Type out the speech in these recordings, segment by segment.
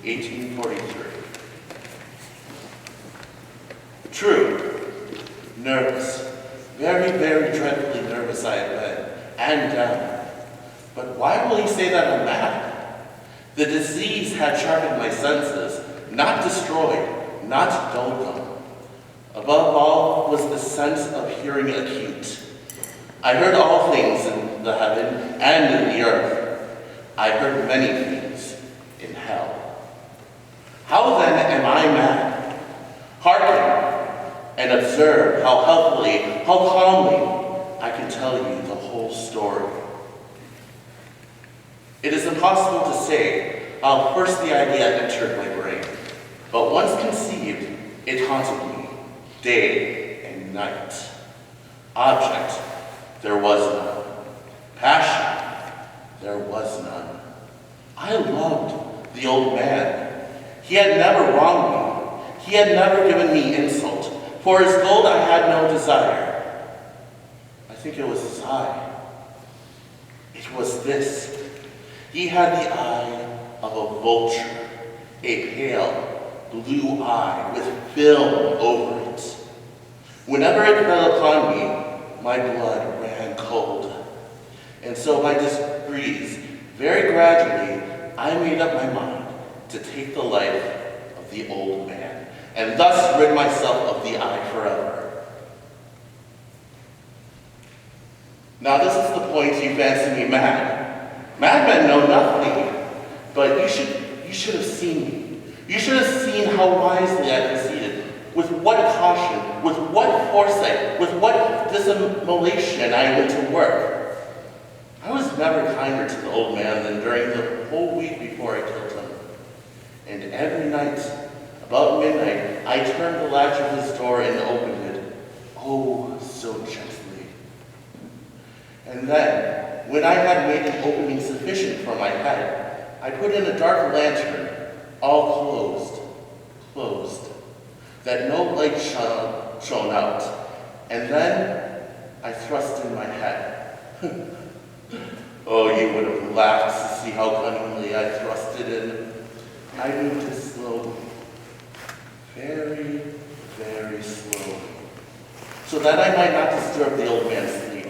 1843. True, nervous, very, very dreadfully nervous I had been, and down. But why will he say that I'm mad? The disease had sharpened my senses, not destroyed, not dulled them. Above all was the sense of hearing acute. I heard all things in the heaven and in the earth. I heard many things in hell. How then am I mad? Hearken and observe how healthily, how calmly I can tell you the whole story. It is impossible to say how first the idea entered my brain, but once conceived, it haunted me day and night. Object, there was none. Passion, there was none. I loved the old man. He had never wronged me. He had never given me insult. For his gold I had no desire. I think it was his eye. It was this. He had the eye of a vulture, a pale blue eye with film over it. Whenever it fell upon me, my blood ran cold. And so by degrees, very gradually, I made up my mind to take the life of the old man, and thus rid myself of the eye forever. Now this is the point you fancy me mad. Madmen know nothing, but you should have seen me. You should have seen how wisely I proceeded, with what caution, with what foresight, with what dissimulation I went to work. I was never kinder to the old man than during the whole week before I killed him. And every night, about midnight, I turned the latch of his door and opened it, oh, so gently. And then, when I had made an opening sufficient for my head, I put in a dark lantern, all closed, that no light shone out. And then I thrust in my head. Oh, you would have laughed to see how cunningly I thrust it in. I moved it slowly, very, very slowly, so that I might not disturb the old man's sleep.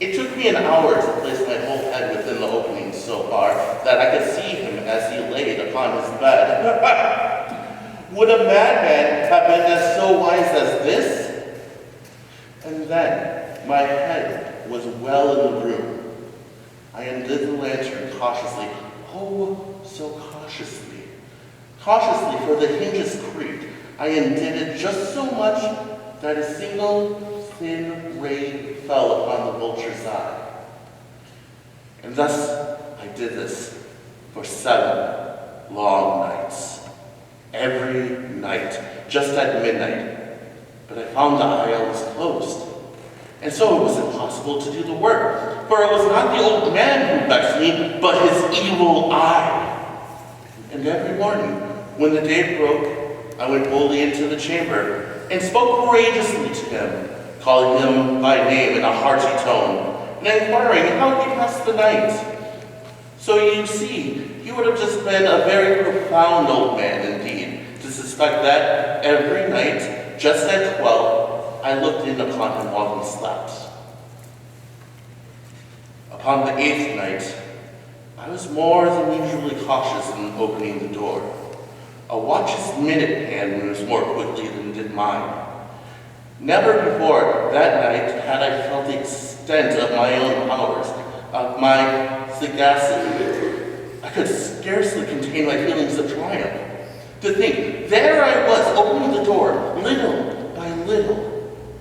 It took me an hour to place my whole head within the opening so far that I could see him as he laid upon his bed. Would a madman have been as so wise as this? And then my head was well in the room. I undid the lantern cautiously, oh, so cautiously. Cautiously, for the hinges creaked. I undid it just so much that a single thin ray fell upon the vulture's eye. And thus I did this for 7 long nights. Every night, just at midnight. But I found the eye was closed. And so it was impossible to do the work, for it was not the old man who vexed me, but his evil eye. And every morning, when the day broke, I went boldly into the chamber and spoke courageously to him, calling him by name in a hearty tone, and inquiring how he passed the night. So you see, he would have just been a very profound old man indeed, to suspect that every night, just at 12, I looked in upon him while he slept. Upon the 8th night, I was more than usually cautious in opening the door. A watch's minute hand moves more quickly than did mine. Never before that night had I felt the extent of my own powers, of my sagacity. I could scarcely contain my feelings of triumph. To think, there I was, opening the door, little by little,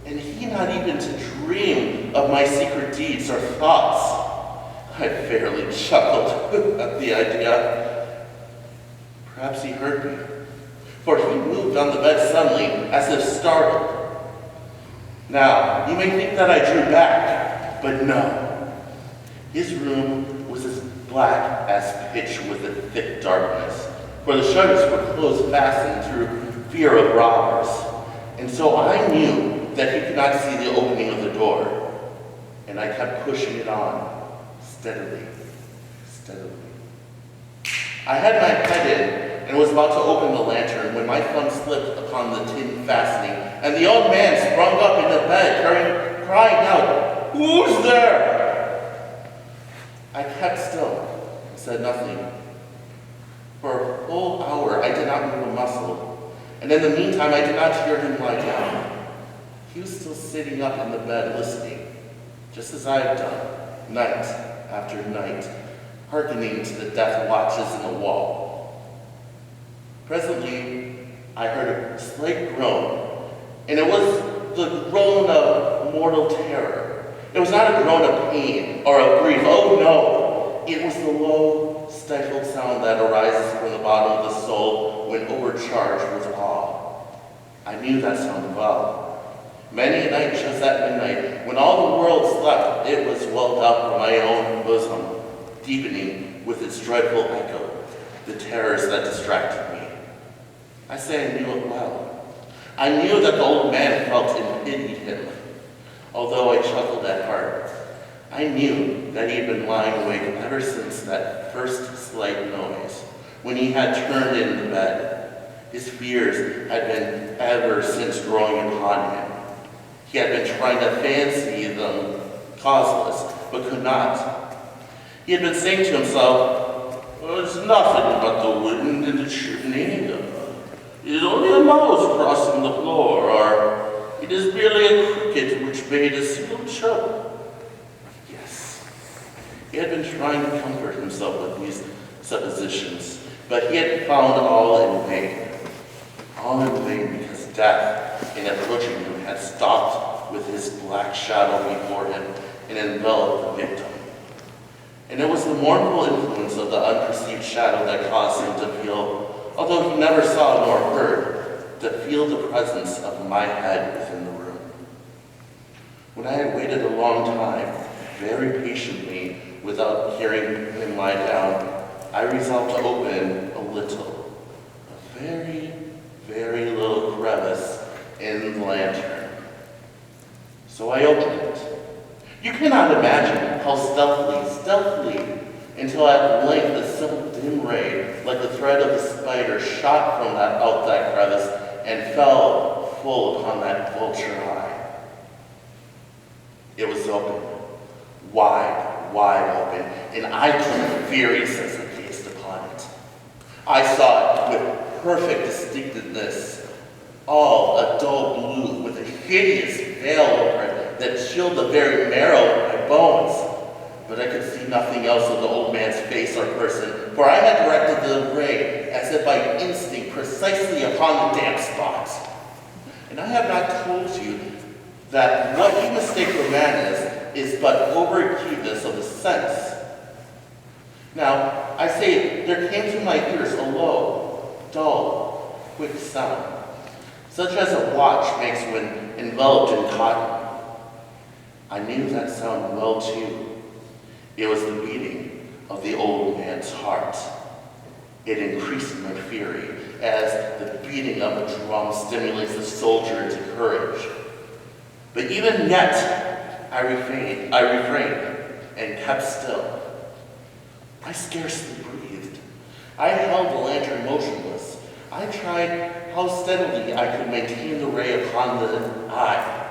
and he not even to dream of my secret deeds or thoughts. I fairly chuckled at the idea. Perhaps he heard me, for he moved on the bed suddenly, as if startled. Now, you may think that I drew back, but no. His room was as black as pitch with a thick darkness, for the shutters were closed fastened through fear of robbers. And so I knew that he could not see the opening of the door, and I kept pushing it on, steadily, steadily. I had my head in and was about to open the lantern when my thumb slipped upon the tin fastening, and the old man sprung up in the bed, crying out, "Who's there?" I kept still and said nothing. For a full hour I did not move a muscle, and in the meantime I did not hear him lie down. He was still sitting up in the bed listening, just as I had done, night after night, hearkening to the death watches in the wall. Presently, I heard a slight groan, and it was the groan of mortal terror. It was not a groan of pain or of grief, oh no! It was the low, stifled sound that arises from the bottom of the soul when overcharged with awe. I knew that sound well. Many a night just at midnight, when all the world slept, it was welled up from my own bosom, deepening with its dreadful echo the terrors that distracted me. I say I knew it well. I knew that the old man felt and pitied him. Although I chuckled at heart, I knew that he had been lying awake ever since that first slight noise, when he had turned in the bed. His fears had been ever since growing upon him. He had been trying to fancy them causeless, but could not. He had been saying to himself, "Well, it's nothing but the wind in the chimney. It is only a mouse crossing the floor, or it is merely a cricket which made a single chirp." Yes, he had been trying to comfort himself with these suppositions, but he had found all in vain. All in vain because death, in approaching him, had stopped with his black shadow before him and enveloped the victim. And it was the mournful influence of the unperceived shadow that caused him to feel, although he never saw nor heard, to feel the presence of my head within the room. When I had waited a long time, very patiently, without hearing him lie down, I resolved to open a little, a very, very little crevice in the lantern. So I opened it. You cannot imagine how stealthily, until at length a simple dim ray, like the thread of a spider, shot from out that crevice and fell full upon that vulture eye. It was open, wide open, and I turned furious as I gazed upon it. I saw it with perfect distinctness, all a dull blue with a hideous veil over it that chilled the very marrow of my bones. But I could see nothing else of the old man's face or person, for I had directed the ray, as if by instinct, precisely upon the damp spot. And I have not told you that what you mistake for man is but over-acuteness of the sense. Now, I say there came to my ears a low, dull, quick sound, such as a watch makes when enveloped in cotton. I knew that sound well too. It was the beating of the old man's heart. It increased my fury, as the beating of a drum stimulates the soldier into courage. But even yet, I refrained and kept still. I scarcely breathed. I held the lantern motionless. I tried how steadily I could maintain the ray upon the eye.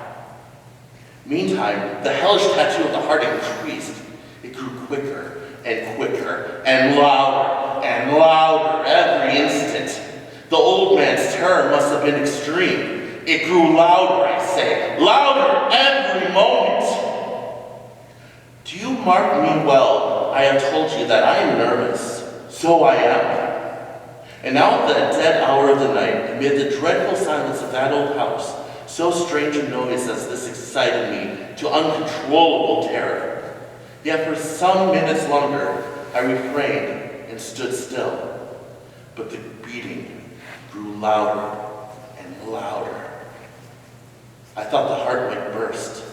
Meantime, the hellish tattoo of the heart increased. It grew quicker and louder every instant. The old man's terror must have been extreme. It grew louder, I say, louder every moment. Do you mark me well? I have told you that I am nervous. So I am. And now at the dead hour of the night, amid the dreadful silence of that old house, so strange a noise as this excited me to uncontrollable terror. Yet for some minutes longer, I refrained and stood still. But the beating grew louder and louder. I thought the heart might burst.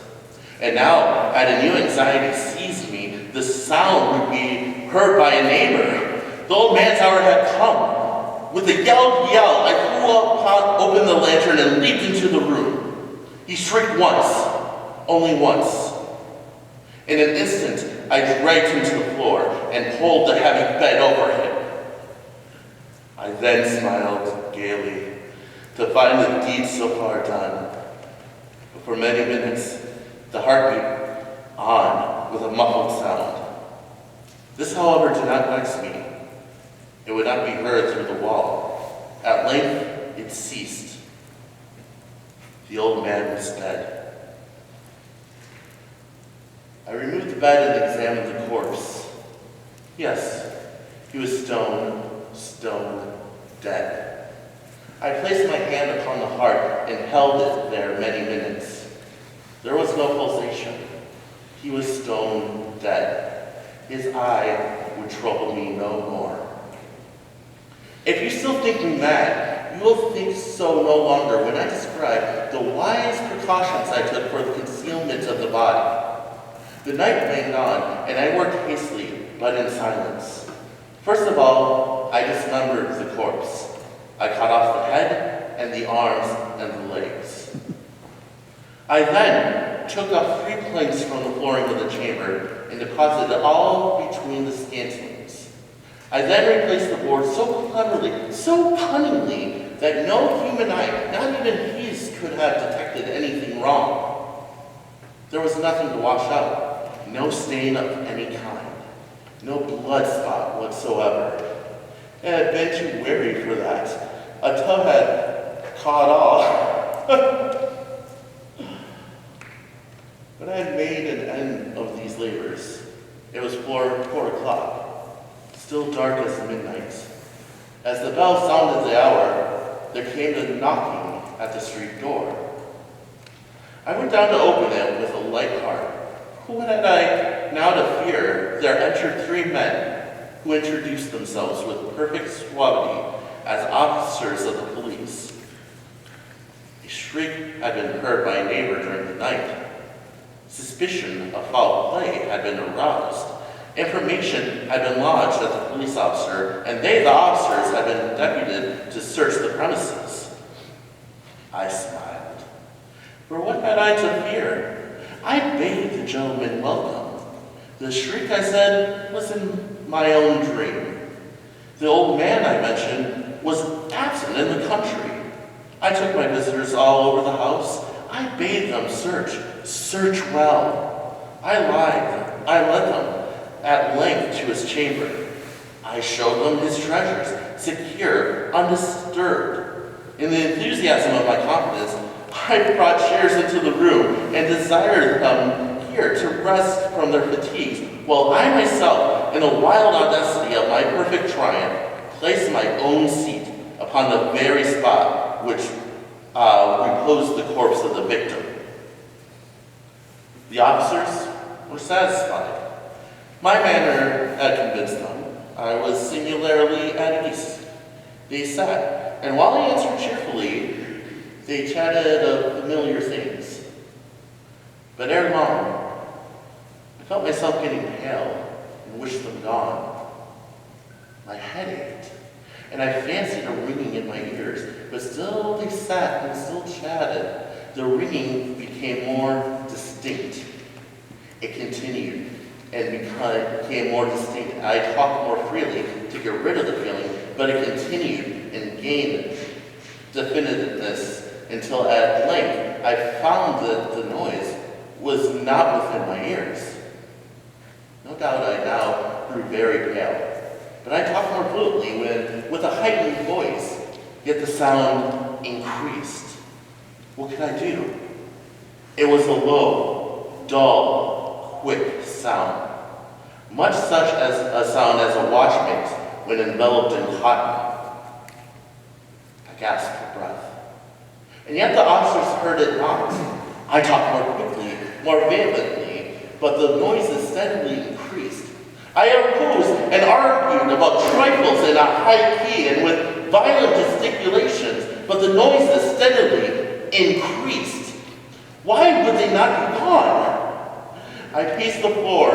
And now, had a new anxiety seized me, the sound would be heard by a neighbor. The old man's hour had come. With a yell, I threw open the lantern and leaped into the room. He shrieked once, only once. In an instant, I dragged him to the floor and pulled the heavy bed over him. I then smiled gaily to find the deed so far done. But for many minutes, the heart beat on with a muffled sound. This, however, did not vex me. It would not be heard through the wall. At length, it ceased. The old man was dead. I removed the bed and examined the corpse. Yes, he was stone dead. I placed my hand upon the heart and held it there many minutes. There was no pulsation. He was stone dead. His eye would trouble me no more. If you still think me mad, you will think so no longer when I describe the wise precautions I took for the concealment of the body. The night waned on, and I worked hastily, but in silence. First of all, I dismembered the corpse. I cut off the head and the arms and the legs. I then took up 3 planks from the flooring of the chamber and deposited all between the scantlings. I then replaced the board so cleverly, so cunningly, that no human eye, not even his, could have detected anything wrong. There was nothing to wash out, no stain of any kind, no blood spot whatsoever. I had been too wary for that. A tub had caught all. But I had made an end of these labors. It was 4 o'clock, still dark as midnight. As the bell sounded the hour, there came a knocking at the street door. I went down to open it with a light heart. What had I now to fear? There entered 3 men who introduced themselves with perfect suavity as officers of the police. A shriek had been heard by a neighbor during the night. Suspicion of foul play had been aroused. Information had been lodged at the police officer, and they, the officers, had been deputed to search the premises. I smiled. For what had I to fear? I bade the gentleman welcome. The shriek, I said, was in my own dream. The old man I mentioned was absent in the country. I took my visitors all over the house. I bade them search well. I led them at length to his chamber. I showed them his treasures, secure, undisturbed. In the enthusiasm of my confidence, I brought chairs into the room and desired them here to rest from their fatigues, while I myself, in the wild audacity of my perfect triumph, placed my own seat upon the very spot which reposed the corpse of the victim. The officers were satisfied. My manner had convinced them. I was singularly at ease. They sat, and while I answered cheerfully, they chatted of familiar things. But ere long, I felt myself getting pale and wished them gone. My head ached, and I fancied a ringing in my ears, but still they sat and still chatted. The ringing became more distinct. It continued and became more distinct. I talked more freely to get rid of the feeling, but it continued and gained definitiveness until at length I found that the noise was not within my ears. No doubt I now grew very pale, but I talked more fluently with a heightened voice, yet the sound increased. What could I do? It was a low, dull, quick sound, much such as a sound as a watch makes when enveloped in cotton. I gasped for breath. And yet the officers heard it not. I talked more quickly, more vehemently, but the noises steadily increased. I opposed and argued about trifles in a high key and with violent gesticulations, but the noises steadily increased. Why would they not be gone? I paced the floor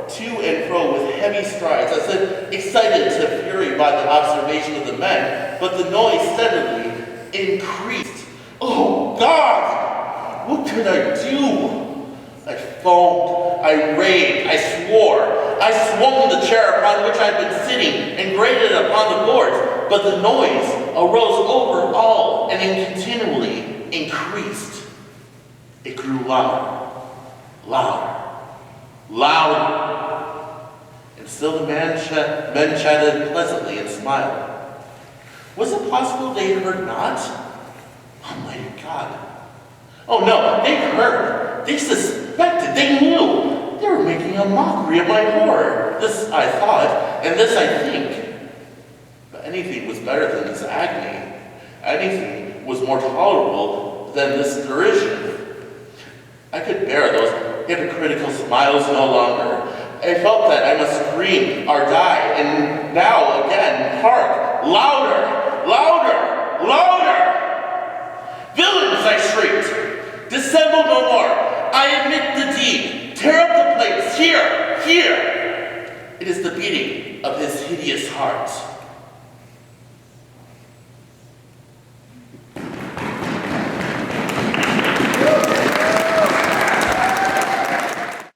to and fro with heavy strides, as if excited to fury by the observation of the men, but the noise steadily increased. Oh, God! What could I do? I foamed, I raved, I swore. I swung the chair upon which I had been sitting and grated upon the boards. but the noise arose over all and continually increased. It grew louder, louder, louder. And still the men chatted pleasantly and smiled. Was it possible they heard not? Almighty God. Oh no, they heard. They suspected. They knew. They were making a mockery of my horror. This I thought, and this I think. But anything was better than this agony. Anything was more tolerable than this derision. I could bear those hypocritical smiles no longer. I felt that I must scream or die, and now again, hark, louder, louder, louder! Villains, I shrieked, dissemble no more. I admit the deed. Tear up the place, here, here. It is the beating of his hideous heart.